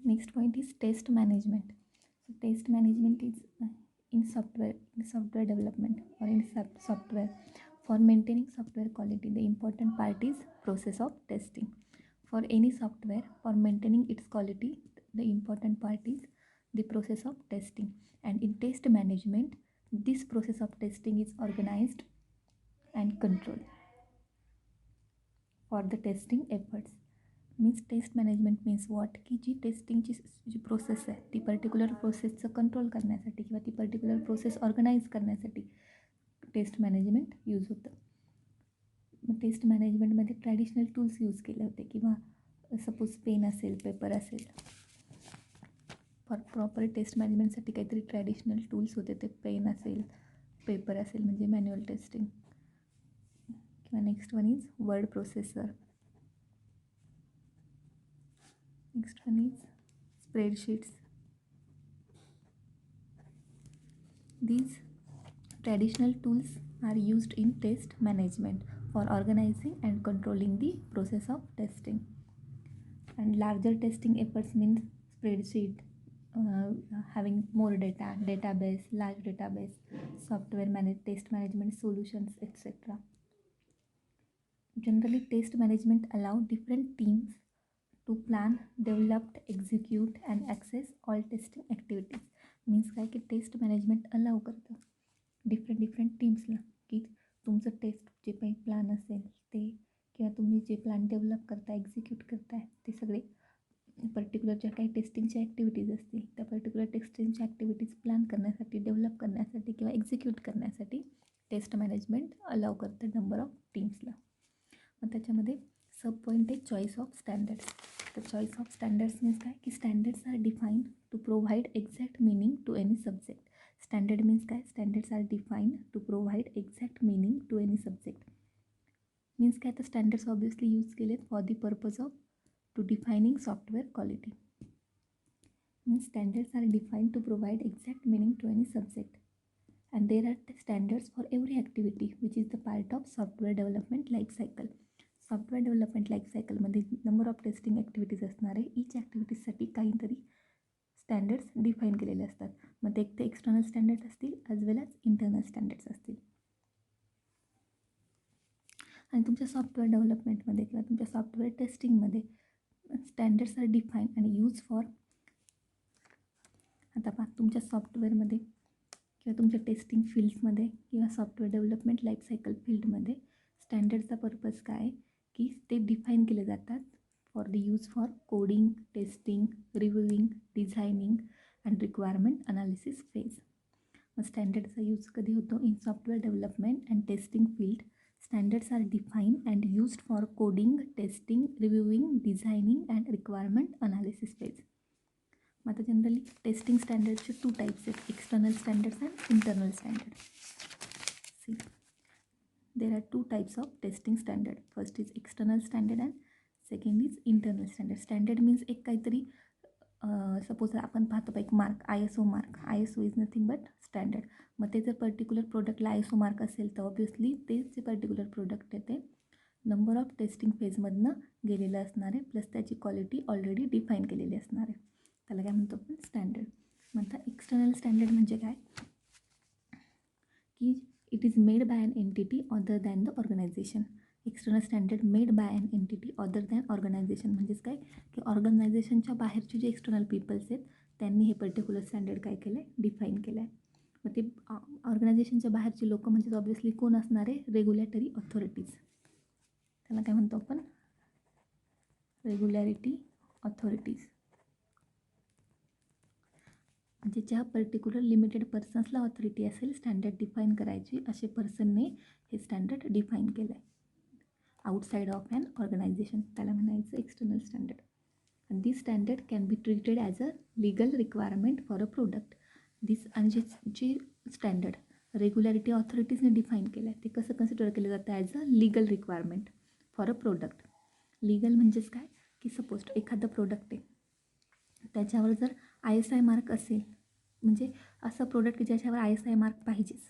Next point is test management. So test management is in software development or in software. For maintaining software quality, the important part is process of testing. For any software, for maintaining its quality, the important part is the process of testing. And in test management, this process of testing is organized and controlled for the testing efforts. Means test management means what की जी टेस्टिंगची जी process आहे ती particular प्रोसेसचं control करण्यासाठी किंवा ती particular process organise करण्यासाठी test management use होतं. मग टेस्ट मॅनेजमेंटमध्ये ट्रॅडिशनल टूल्स यूज केले होते किंवा सपोज पेन असेल पेपर असेल. फॉर प्रॉपर टेस्ट मॅनेजमेंटसाठी काहीतरी ट्रॅडिशनल टूल्स होते, ते पेन असेल पेपर असेल म्हणजे मॅन्युअल टेस्टिंग. किंवा next one is word processor. Next one is spreadsheets. These traditional tools are used in test management for organizing and controlling the process of testing. And larger testing efforts means spreadsheet, having more data, database, large database, software test management solutions, etc. Generally, test management allow different teams to plan, develop, execute and access all testing activities. Means काय की taste management allow करतं different टीम्सला की तुमचं taste जे काही plan असेल ते किंवा तुम्ही जे प्लॅन डेव्हलप करताय एक्झिक्यूट करताय ते सगळे पर्टिक्युलर ज्या काही टेस्टिंगच्या ॲक्टिव्हिटीज असतील त्या पर्टिक्युलर टेस्टिंगच्या ॲक्टिव्हिटीज प्लॅन करण्यासाठी डेव्हलप करण्यासाठी किंवा एक्झिक्यूट करण्यासाठी टेस्ट मॅनेजमेंट अलाव करतं नंबर ऑफ टीम्सला. मग त्याच्यामध्ये सब पॉईंट आहे चॉईस ऑफ स्टँडर्ड्स. तर चॉईस ऑफ स्टँडर्ड्स मीन्स काय की standards are defined to provide exact meaning to any subject. Standard means काय standards are defined to provide exact meaning to any subject. Means काय तर standards obviously use केलेत for the purpose of to defining software quality. Means standards are defined to provide exact meaning to any subject. And there are standards for every activity which is the part of software development life cycle. Software development life सायकलमध्ये number of testing activities असणार आहे. Each ॲक्टिव्हिटीजसाठी काहीतरी standards define केलेले असतात. मग ते एक ते एक्सटर्नल स्टँडर्ड्स असतील as well as internal standards असतील. आणि तुमच्या सॉफ्टवेअर डेव्हलपमेंटमध्ये किंवा तुमच्या सॉफ्टवेअर टेस्टिंगमध्ये स्टँडर्ड्स आर डिफाईन आणि यूज फॉर. आता पहा तुमच्या सॉफ्टवेअरमध्ये किंवा तुमच्या टेस्टिंग फील्ड्समध्ये किंवा सॉफ्टवेअर डेव्हलपमेंट लाईफ सायकल फील्डमध्ये स्टँडर्डचा पर्पज काय की ते डिफाईन केले जातात for the use for coding, testing, reviewing, designing and requirement analysis phase. मग स्टँडर्डचा यूज कधी होतो in software development and testing field. Standards are define and used for coding, testing, reviewing, designing and requirement analysis phase. मग आता generally testing स्टँडर्डचे 2 types आहेत, external standards and internal standard. See there are 2 types of testing standard. First is external standard and second is internal standard. Standard means एक काहीतरी suppose आपण पाहतो एक mark ISO mark. ISO is nothing but standard. मग ते जर particular प्रोडक्टला ISO mark असेल तर ऑब्वियसली ते जे पर्टिक्युलर प्रोडक्ट आहे ते नंबर ऑफ टेस्टिंग फेजमधनं गेलेलं असणार आहे प्लस त्याची क्वालिटी ऑलरेडी डिफाईन केलेली असणार आहे. त्याला काय म्हणतो आपण स्टँडर्ड. मग आता एक्सटर्नल स्टँडर्ड म्हणजे काय की it is made by an entity other than the organization. External standard made by an entity other than organization म्हणजेच काय की ऑर्गनायझेशनच्या बाहेरचे जे एक्सटर्नल पीपल्स आहेत त्यांनी हे पर्टिक्युलर स्टँडर्ड काय केलं आहे डिफाईन केलं आहे. मग ते ऑर्गनायझेशनच्या बाहेरचे लोक म्हणजे ऑब्वियसली कोण असणार आहे रेग्युलेटरी ऑथॉरिटीज. त्याला काय म्हणतो आपण रेग्युलॅरिटी ऑथॉरिटीज. म्हणजे ज्या पर्टिक्युलर लिमिटेड पर्सन्सला ऑथॉरिटी असेल स्टँडर्ड डिफाईन करायची असे पर्सनने हे स्टँडर्ड डिफाईन केलं आहे आउटसाईड ऑफ ॲन ऑर्गनायझेशन. त्याला म्हणायचं एक्सटर्नल स्टँडर्ड. आणि this standard can be treated as a legal requirement for a product. This आणि जे स्टँडर्ड रेग्युलॅरिटी ऑथॉरिटीजने डिफाईन केलं आहे ते कसं कन्सिडर केलं जातं as a legal requirement for a product. Legal म्हणजेच काय की सपोज एखादं प्रोडक्ट आहे त्याच्यावर जर ISI मार्क असेल म्हणजे असं प्रोडक्ट की ज्याच्यावर ISI मार्क पाहिजेच.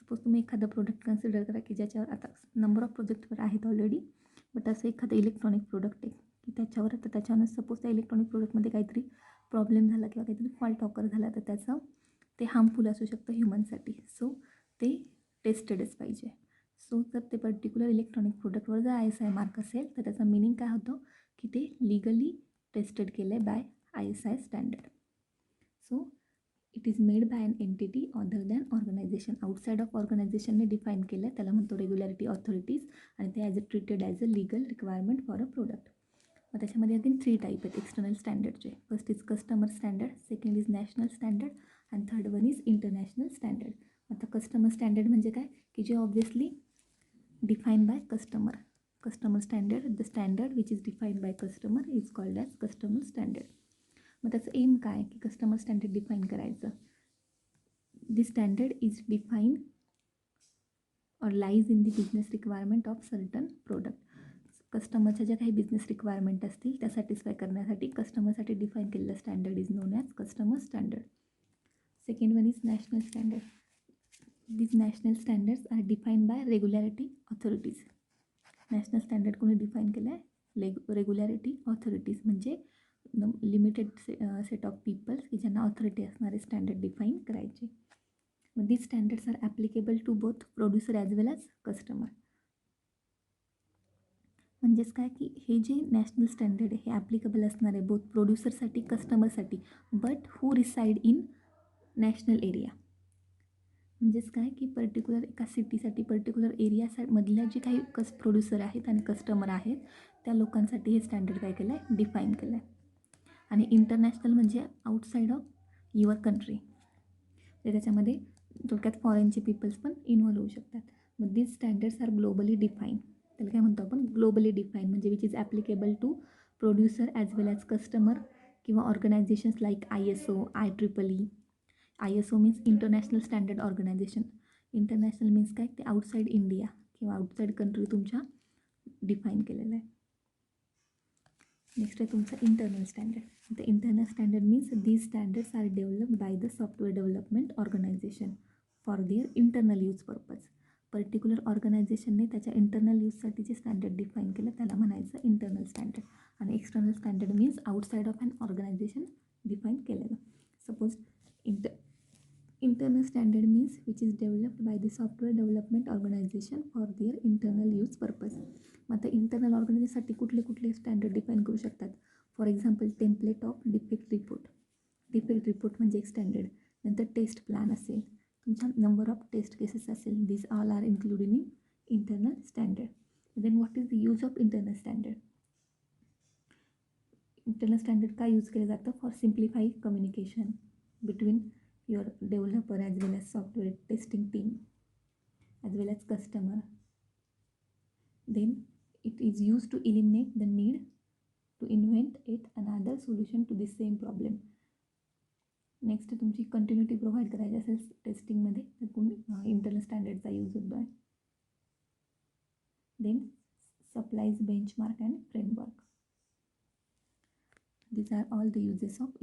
सपोज तुम्ही एखादं प्रोडक्ट कन्सिडर करा की ज्याच्यावर आता नंबर ऑफ प्रोजेक्टवर आहेत ऑलरेडी बट असं एखादं इलेक्ट्रॉनिक प्रोडक्ट आहे की त्याच्यावर आता त्याच्यानं सपोज त्या इलेक्ट्रॉनिक प्रोडक्टमध्ये काहीतरी प्रॉब्लेम झाला किंवा काहीतरी फॉल्ट ऑकर झाला तर त्याचं ते हार्मफुल असू शकतं ह्युमनसाठी. सो ते टेस्टेडच पाहिजे. सो जर ते पर्टिक्युलर इलेक्ट्रॉनिक प्रोडक्टवर जर ISI मार्क असेल तर त्याचा मिनिंग काय होतं की ते लिगली टेस्टेड केलं आहे by ISI standard. So it is made by an entity other than organization. Outside of ऑर्गनायझेशनने डिफाईन केलं आहे, त्याला म्हणतो रेग्युलॅरिटी ऑथॉरिटीज, आणि ते as a treated as a legal requirement for a product. मग त्याच्यामध्ये अगेन 3 टाईप आहेत एक्सटर्नल स्टँडर्डचे. First is customer standard, second is national standard, आणि third one is international standard. आता कस्टमर स्टँडर्ड म्हणजे काय की जे obviously define by customer. Customer standard, the standard which is define by customer is called as customer standard. मग त्याचं aim काय की कस्टमर स्टँडर्ड डिफाईन करायचं. This standard is define or lies in the business requirement of certain product. कस्टमरच्या ज्या काही business requirement असतील त्या सॅटिस्फाय करण्यासाठी कस्टमरसाठी डिफाईन केलेलं standard is known as customer standard. Second one is national standard. These national standards are defined by regularity authorities. National standard कोणी define केलं आहे रेग्युलॅरिटी ऑथॉरिटीज, म्हणजे लिमिटेड सेट ऑफ पीपल्स की ज्यांना ऑथॉरिटी असणारे स्टँडर्ड डिफाईन करायचे. मग these standards are applicable to both producer as well as customer. म्हणजेच काय की हे जे नॅशनल स्टँडर्ड आहे हे ॲप्लिकेबल असणार आहे बोथ प्रोड्युसरसाठी कस्टमरसाठी, but who reside in national area. म्हणजेच काय की पर्टिक्युलर एका सिटीसाठी पर्टिक्युलर एरियामधल्या जे काही प्रोड्युसर आहेत आणि कस्टमर आहेत त्या लोकांसाठी हे स्टँडर्ड काय केलं आहे डिफाईन केलं आहे. आणि इंटरनॅशनल म्हणजे आउटसाईड ऑफ युअर कंट्री, तर त्याच्यामध्ये थोडक्यात फॉरेनचे पीपल्स पण इन्व्हॉल्व होऊ शकतात. मग these standards are globally define. त्याला काय म्हणतो आपण ग्लोबली डिफाईन, म्हणजे which is applicable to producer as well as customer किंवा organizations like ISO, IEEE. ISO means international standard organization. International means काय ते आउटसाईड इंडिया किंवा आउटसाईड कंट्री तुमच्या डिफाईन केलेलं आहे. नेक्स्ट आहे तुमचं internal standard. The internal standard means these standards are developed by the software development organization for their internal use purpose. Particular ऑर्गनायझेशनने त्याच्या इंटरनल यूजसाठी जे स्टँडर्ड डिफाईन केलं त्याला म्हणायचं इंटरनल स्टँडर्ड. आणि external standard means outside of an organization define केलेलं. Suppose internal standard means which is developed by the software development organization for their internal use purpose. मग आता इंटरनल ऑर्गनायझेशनसाठी कुठले कुठले स्टँडर्ड डिफाईन करू शकतात. For example template of defect report. Defect report म्हणजे एक standard. नंतर टेस्ट प्लॅन असेल, तुमच्या नंबर ऑफ टेस्ट केसेस असेल, this all are including in internal standard. Then what is the use of internal standard. Internal standard काय use केलं जातं for simplify communication between your developer as well as software testing team as well as customer. Then it is used to eliminate the need to invent yet another solution to the same problem. Next तुमची continuity provide करायची असेल टेस्टिंगमध्ये तर तुम्ही internal स्टँडर्डचा use होतो आहे. Then supplies benchmark and framework. These are all the uses of